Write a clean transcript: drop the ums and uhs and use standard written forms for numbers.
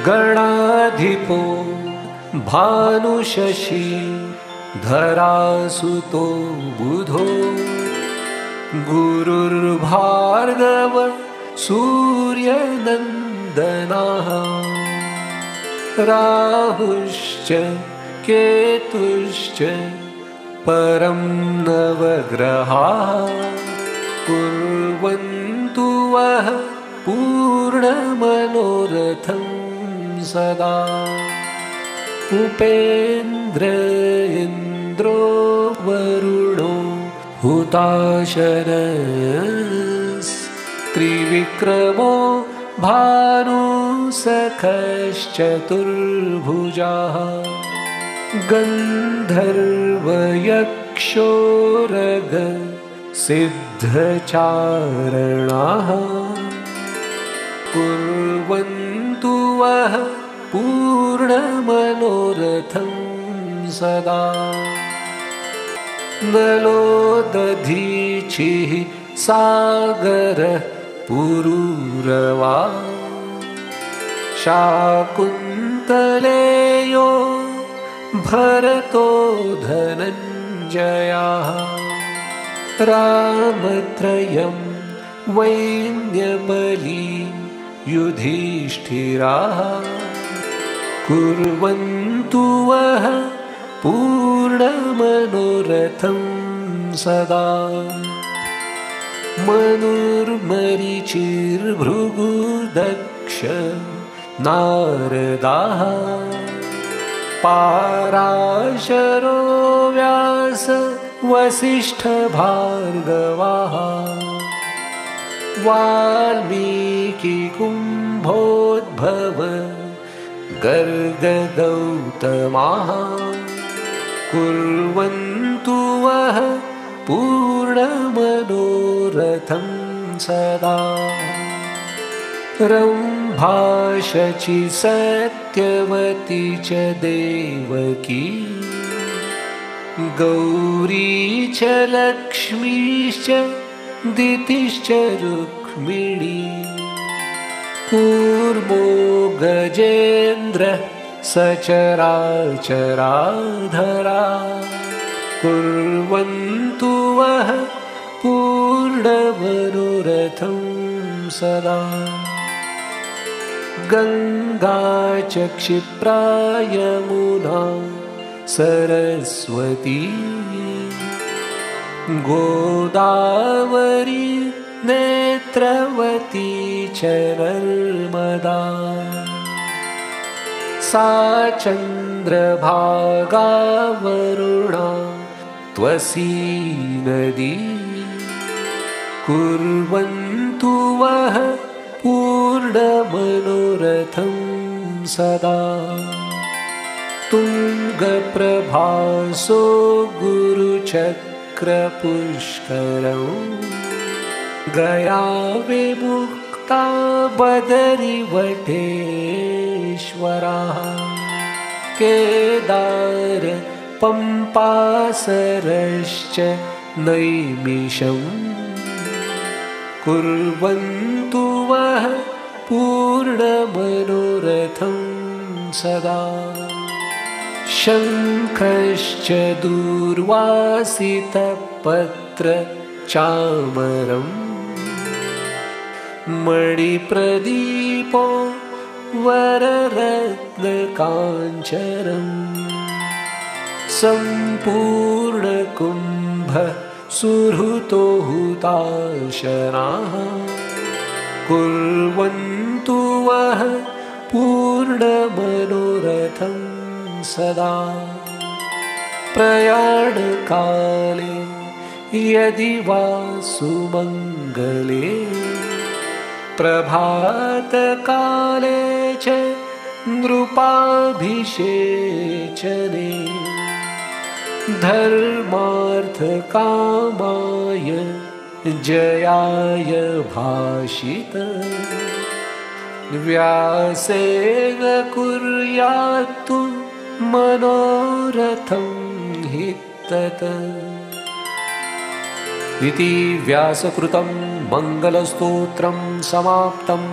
गणाधिपो भानुशशी धरासुतो बुधो गुरुर्भार्गव सूर्यनन्दनः राहुश्च केतुश्च परं नवग्रहाः कुर्वन्तु वः पूर्णमनोरथं सदा उपेन्द्र इन्द्रो वरुणो हुताशनस्त्रिविक्रमो भानुसखश्चतुर्भुजाः गन्धर्वयक्षोरग सिद्धचारणाः कुर्वन्तु वः पूर्णमनोरथं सदा नलोदधीचिः सागरः पुरूरवा शाकुन्तलेयो भरतो धनञ्जयः रामत्रयं वैन्यबली युधिष्ठिराः कुर्वन्तु वः पूर्णमनोरथं सदा मनुर्मरीचिर्भृगुदक्ष नारदाः पाराशरो व्यास वसिष्ठभार्गवाः वाल्मीकिकुम्भोद्भव गर्गगौतमाः कुर्वन्तु वः पूर्णमनोरथं सदा रम्भाशचि सत्यवती च देवकी गौरी च लक्ष्मीश्च दितिश्च रुक्मिणी कूर्मो गजेन्द्रः सचराचराधरा कुर्वन्तु वः पूर्णमनोरथं सदा गङ्गा च क्षिप्रा यमुना सरस्वती गोदावरी नेत्रवती च नर्मदा सा चन्द्रभागा वरुणा त्वसी नदी कुर्वन्तु वः पूर्णमनोरथं सदा तुङ्गप्रभासो गुरुचक्रपुष्करौ गया विमुक्ता बदरिवटेश्वराः केदार पम्पासरश्च नैमिषम् कुर्वन्तु वः पूर्णमनोरथं सदा शङ्खश्च दूर्वासितपत्रचामरम् मणिप्रदीपो वररत्नकाञ्चरम् सम्पूर्णकुम्भ सुहृतो हुताशनाः कुर्वन्तु वः पूर्णमनोरथं सदा प्रयाणकाले यदि वा सुमङ्गले प्रभातकाले च नृपाभिषेचने धर्मार्थकामाय जयाय भाषित व्यासेन कुर्यात्तु मनोरथं हि तत् इति व्यासकृतं मङ्गलस्तोत्रं समाप्तम्।